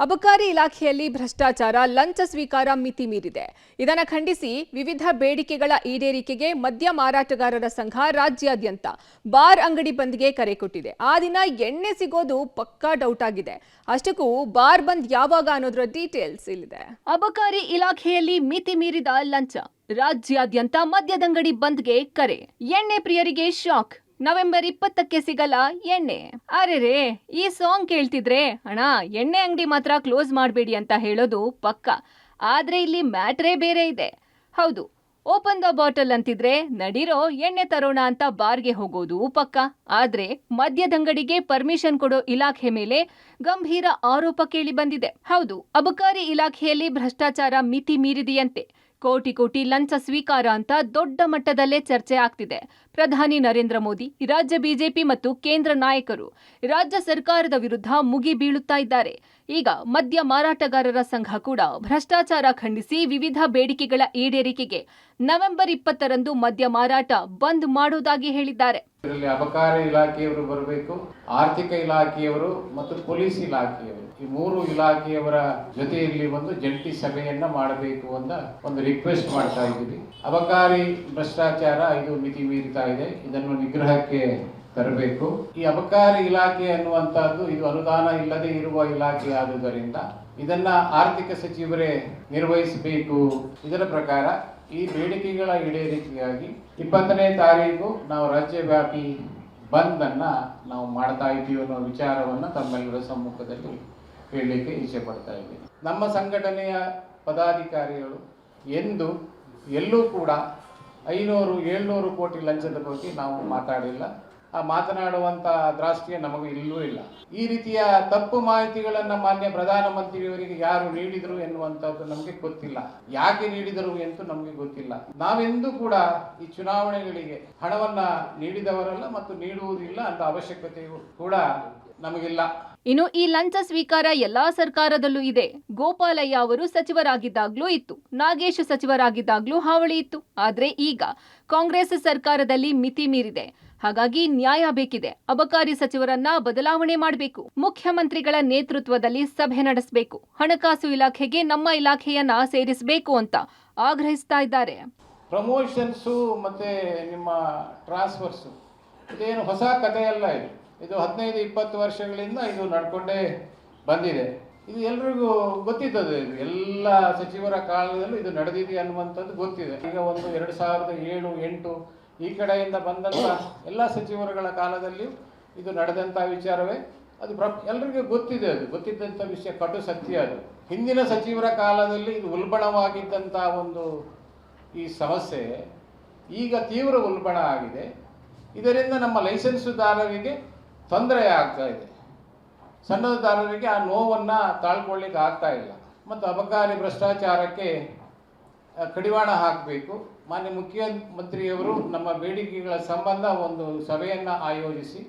ಅಬಕಾರಿ ಇಲಾಖೆಯಲ್ಲಿ ಭ್ರಷ್ಟಾಚಾರ, ಲಂಚ ಸ್ವೀಕಾರ ಮಿತಿ ಮೀರಿದೆ. ಇದನ್ನು ಖಂಡಿಸಿ ವಿವಿಧ ಬೇಡಿಕೆಗಳ ಈಡೇರಿಕೆಗೆ ಮದ್ಯ ಮಾರಾಟಗಾರರ ಸಂಘ ರಾಜ್ಯಾದ್ಯಂತ ಬಾರ್ ಅಂಗಡಿ ಬಂದ್ಗೆ ಕರೆ ಕೊಟ್ಟಿದೆ. ಆ ದಿನ ಎಣ್ಣೆ ಸಿಗೋದು ಪಕ್ಕಾ ಡೌಟ್ ಆಗಿದೆ. ಅಷ್ಟಕ್ಕೂ ಬಾರ್ ಬಂದ್ ಯಾವಾಗ ಅನ್ನೋದರ ಡೀಟೇಲ್ಸ್ ಇಲ್ಲಿದೆ. ಅಬಕಾರಿ ಇಲಾಖೆಯಲ್ಲಿ ಮಿತಿ ಮೀರಿದ ಲಂಚ, ರಾಜ್ಯಾದ್ಯಂತ ಮದ್ಯದಂಗಡಿ ಬಂದ್ಗೆ ಕರೆ, ಎಣ್ಣೆ ಪ್ರಿಯರಿಗೆ ಶಾಕ್. ನವೆಂಬರ್ 20ಕ್ಕೆ ಸಿಗಲ್ಲ ಎಣ್ಣೆ. ಅರೆರೇ, ಈ ಸಾಂಗ್ ಕೇಳ್ತಿದ್ರೆ ಅಣ್ಣ ಎಣ್ಣೆ ಅಂಗಡಿ ಮಾತ್ರ ಕ್ಲೋಸ್ ಮಾಡಬೇಡಿ ಅಂತ ಹೇಳೋದು ಪಕ್ಕ. ಆದ್ರೆ ಇಲ್ಲಿ ಮ್ಯಾಟ್ರೇ ಬೇರೆ ಇದೆ. ಹೌದು, ಓಪನ್ ದ ಬಾಟಲ್ ಅಂತಿದ್ರೆ ನಡೀರೋ ಎಣ್ಣೆ ತರೋಣ ಅಂತ ಬಾರ್ಗೆ ಹೋಗೋದು ಪಕ್ಕ. ಆದ್ರೆ ಮದ್ಯದಂಗಡಿಗೆ ಪರ್ಮಿಷನ್ ಕೊಡೋ ಇಲಾಖೆ ಮೇಲೆ ಗಂಭೀರ ಆರೋಪ ಕೇಳಿ ಬಂದಿದೆ. ಹೌದು, ಅಬಕಾರಿ ಇಲಾಖೆಯಲ್ಲಿ ಭ್ರಷ್ಟಾಚಾರ ಮಿತಿ ಮೀರಿದೆಯಂತೆ. ಕೋಟಿ ಕೋಟಿ ಲಂಚ ಸ್ವೀಕಾರ ಅಂತ ದೊಡ್ಡ ಮಟ್ಟದಲ್ಲೇ ಚರ್ಚೆ ಆಗ್ತಿದೆ. ಪ್ರಧಾನಿ ನರೇಂದ್ರ ಮೋದಿ, ರಾಜ್ಯ ಬಿಜೆಪಿ ಮತ್ತು ಕೇಂದ್ರ ನಾಯಕರು ರಾಜ್ಯ ಸರ್ಕಾರದ ವಿರುದ್ಧ ಮುಗಿ ಬೀಳುತ್ತಾ ಇದ್ದಾರೆ. ಈಗ ಮದ್ಯ ಮಾರಾಟಗಾರರ ಸಂಘ ಕೂಡ ಭ್ರಷ್ಟಾಚಾರ ಖಂಡಿಸಿ ವಿವಿಧ ಬೇಡಿಕೆಗಳ ಈಡೇರಿಕೆಗೆ ನವೆಂಬರ್ 20ರಂದು ಮದ್ಯ ಮಾರಾಟ ಬಂದ್ ಮಾಡೋದಾಗಿ ಹೇಳಿದ್ದಾರೆ. ಇದರಲ್ಲಿ ಅಬಕಾರಿ ಇಲಾಖೆಯವರು ಬರಬೇಕು, ಆರ್ಥಿಕ ಇಲಾಖೆಯವರು ಮತ್ತು ಪೊಲೀಸ್ ಇಲಾಖೆಯವರು, ಈ ಮೂರು ಇಲಾಖೆಯವರ ಜೊತೆಯಲ್ಲಿ ಒಂದು ಜಂಟಿ ಸಭೆಯನ್ನ ಮಾಡಬೇಕು ಅಂತ ಒಂದು ರಿಕ್ವೆಸ್ಟ್ ಮಾಡ್ತಾ ಇದ್ದೀವಿ. ಅಬಕಾರಿ ಭ್ರಷ್ಟಾಚಾರ ಇದು ಮಿತಿ ಮೀರಿತಾ ಇದೆ, ಇದನ್ನು ನಿಗ್ರಹಕ್ಕೆ ತರಬೇಕು. ಈ ಅಬಕಾರಿ ಇಲಾಖೆ ಅನ್ನುವಂತಹದ್ದು ಇದು ಅನುದಾನ ಇಲ್ಲದೆ ಇರುವ ಇಲಾಖೆ ಆದುದರಿಂದ ಇದನ್ನ ಆರ್ಥಿಕ ಸಚಿವರೇ ನಿರ್ವಹಿಸಬೇಕು. ಇದರ ಪ್ರಕಾರ ಈ ಬೇಡಿಕೆಗಳ ಈಡೇರಿಕೆಯಾಗಿ 20ನೇ ತಾರೀಕು ನಾವು ರಾಜ್ಯವ್ಯಾಪಿ ಬಂದ್ ಅನ್ನ ನಾವು ಮಾಡ್ತಾ ಇದ್ದೀವಿ ಅನ್ನೋ ವಿಚಾರವನ್ನು ತಮ್ಮೆಲ್ಲರ ಸಮ್ಮುಖದಲ್ಲಿ ಹೇಳಲಿಕ್ಕೆ ಇಚ್ಛೆ ಪಡ್ತಾ ಇದ್ದೀವಿ. ನಮ್ಮ ಸಂಘಟನೆಯ ಪದಾಧಿಕಾರಿಗಳು ಎಲ್ಲೂ ಕೂಡ 500-700 ಕೋಟಿ ಲಂಚದ ಬಗ್ಗೆ ನಾವು ಮಾತಾಡಿಲ್ಲ. ಆ ಮಾತನಾಡುವಂಥ ದ್ರಾಷ್ಟ್ಯ ನಮಗೆ ಇಲ್ಲೂ ಇಲ್ಲ. ಈ ರೀತಿಯ ತಪ್ಪು ಮಾಹಿತಿಗಳನ್ನು ಮಾನ್ಯ ಪ್ರಧಾನಮಂತ್ರಿಯವರಿಗೆ ಯಾರು ನೀಡಿದರು ಎನ್ನುವಂಥದ್ದು ನಮಗೆ ಗೊತ್ತಿಲ್ಲ. ಯಾಕೆ ನೀಡಿದರು ಎಂದು ನಮಗೆ ಗೊತ್ತಿಲ್ಲ. ನಾವೆಂದೂ ಕೂಡ ಈ ಚುನಾವಣೆಗಳಿಗೆ ಹಣವನ್ನ ನೀಡಿದವರಲ್ಲ ಮತ್ತು ನೀಡುವುದಿಲ್ಲ ಅಂತ ಅವಶ್ಯಕತೆಯೂ ಕೂಡ ನಮಗಿಲ್ಲ. ಇನ್ನು ಈ ಲಂಚ ಸ್ವೀಕಾರ ಎಲ್ಲಾ ಸರ್ಕಾರದಲ್ಲೂ ಇದೆ. ಗೋಪಾಲಯ್ಯ ಅವರು ಸಚಿವರಾಗಿದ್ದಾಗ್ಲೂ ಇತ್ತು, ನಾಗೇಶ್ ಸಚಿವರಾಗಿದ್ದಾಗ್ಲೂ ಹಾವಳಿ ಇತ್ತು. ಆದ್ರೆ ಈಗ ಕಾಂಗ್ರೆಸ್ ಸರ್ಕಾರದಲ್ಲಿ ಮಿತಿ ಮೀರಿದೆ. ಹಾಗಾಗಿ ನ್ಯಾಯ ಬೇಕಿದೆ. ಅಬಕಾರಿ ಸಚಿವರನ್ನ ಬದಲಾವಣೆ ಮಾಡಬೇಕು. ಮುಖ್ಯಮಂತ್ರಿಗಳ ನೇತೃತ್ವದಲ್ಲಿ ಸಭೆ ನಡೆಸಬೇಕು. ಹಣಕಾಸು ಇಲಾಖೆಗೆ ನಮ್ಮ ಇಲಾಖೆಯನ್ನ ಸೇರಿಸಬೇಕು ಅಂತ ಆಗ್ರಹಿಸ್ತಾ ಇದ್ದಾರೆ. ಪ್ರಮೋಷನ್ಸು ಮತ್ತೆ ನಿಮ್ಮ ಟ್ರಾನ್ಸ್ಫರ್ಸು ಇದೇನು ಹೊಸ ಕಥೆಯಲ್ಲ. ಇದು 15-20 ವರ್ಷಗಳಿಂದ ಇದು ನಡ್ಕೊಂಡೇ ಬಂದಿದೆ. ಇದು ಎಲ್ರಿಗೂ ಗೊತ್ತಿದ್ದದು. ಇದು ಎಲ್ಲ ಸಚಿವರ ಕಾಲದಲ್ಲೂ ಇದು ನಡೆದಿದೆ ಅನ್ನುವಂಥದ್ದು ಗೊತ್ತಿದೆ. ಈಗ ಒಂದು 2007-8 ಈ ಕಡೆಯಿಂದ ಬಂದಂಥ ಎಲ್ಲ ಸಚಿವರುಗಳ ಕಾಲದಲ್ಲಿಯೂ ಇದು ನಡೆದಂಥ ವಿಚಾರವೇ. ಅದು ಎಲ್ರಿಗೂ ಗೊತ್ತಿದೆ. ಅದು ಗೊತ್ತಿದ್ದಂಥ ವಿಷಯ, ಕಟು ಸತ್ಯ. ಅದು ಹಿಂದಿನ ಸಚಿವರ ಕಾಲದಲ್ಲಿ ಇದು ಉಲ್ಬಣವಾಗಿದ್ದಂಥ ಒಂದು ಈ ಸಮಸ್ಯೆ ಈಗ ತೀವ್ರ ಉಲ್ಬಣ ಆಗಿದೆ. ಇದರಿಂದ ನಮ್ಮ ಲೈಸೆನ್ಸುದಾರರಿಗೆ ತೊಂದರೆ ಆಗ್ತಾ ಇದೆ. ಸಣ್ಣದಾರರಿಗೆ ಆ ನೋವನ್ನು ತಾಳ್ಕೊಳ್ಳಿಕ್ಕೆ ಆಗ್ತಾ ಇಲ್ಲ. ಮತ್ತು ಅಬಕಾರಿ ಭ್ರಷ್ಟಾಚಾರಕ್ಕೆ ಕಡಿವಾಣ ಹಾಕಬೇಕು. ಮಾನ್ಯ ಮುಖ್ಯಮಂತ್ರಿಯವರು ನಮ್ಮ ಬೇಡಿಕೆಗಳ ಸಂಬಂಧ ಒಂದು ಸಭೆಯನ್ನು ಆಯೋಜಿಸಿ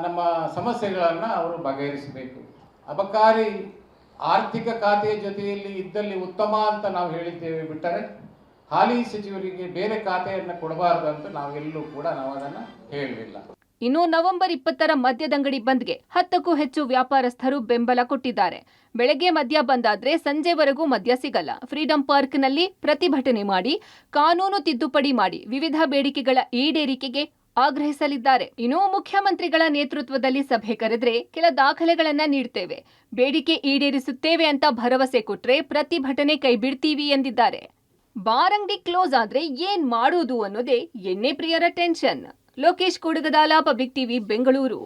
ನಮ್ಮ ಸಮಸ್ಯೆಗಳನ್ನು ಅವರು ಬಗೆಹರಿಸಬೇಕು. ಅಬಕಾರಿ ಆರ್ಥಿಕ ಖಾತೆಯ ಜೊತೆಯಲ್ಲಿ ಇದ್ದಲ್ಲಿ ಉತ್ತಮ ಅಂತ ನಾವು ಹೇಳಿದ್ದೇವೆ ಬಿಟ್ಟರೆ ಹಾಲಿ ಸಚಿವರಿಗೆ ಬೇರೆ ಖಾತೆಯನ್ನು ಕೊಡಬಾರದು ಅಂತ ನಾವೆಲ್ಲೂ ಕೂಡ ನಾವು ಅದನ್ನು ಹೇಳಲಿಲ್ಲ. ಇನ್ನು ನವೆಂಬರ್ 20ರ ಮದ್ಯದಂಗಡಿ ಬಂದ್ಗೆ 10ಕ್ಕೂ ಹೆಚ್ಚು ವ್ಯಾಪಾರಸ್ಥರು ಬೆಂಬಲ ಕೊಟ್ಟಿದ್ದಾರೆ. ಬೆಳಗ್ಗೆ ಮದ್ಯ ಬಂದಾದ್ರೆ ಸಂಜೆವರೆಗೂ ಮದ್ಯ ಸಿಗಲ್ಲ. ಫ್ರೀಡಂ ಪಾರ್ಕ್ನಲ್ಲಿ ಪ್ರತಿಭಟನೆ ಮಾಡಿ ಕಾನೂನು ತಿದ್ದುಪಡಿ ಮಾಡಿ ವಿವಿಧ ಬೇಡಿಕೆಗಳ ಈಡೇರಿಕೆಗೆ ಆಗ್ರಹಿಸಲಿದ್ದಾರೆ. ಇನ್ನು ಮುಖ್ಯಮಂತ್ರಿಗಳ ನೇತೃತ್ವದಲ್ಲಿ ಸಭೆ ಕರೆದ್ರೆ ಕೆಲ ದಾಖಲೆಗಳನ್ನ ನೀಡ್ತೇವೆ, ಬೇಡಿಕೆ ಈಡೇರಿಸುತ್ತೇವೆ ಅಂತ ಭರವಸೆ ಕೊಟ್ರೆ ಪ್ರತಿಭಟನೆ ಕೈ ಬಿಡ್ತೀವಿ ಎಂದಿದ್ದಾರೆ. ಬಾರ್ ಅಂಗಡಿ ಕ್ಲೋಸ್ ಆದ್ರೆ ಏನ್ ಮಾಡೋದು ಅನ್ನೋದೇ ಎಣ್ಣೆ ಪ್ರಿಯರ tension. Lokesh Koodagadala, public TV, Bengaluru.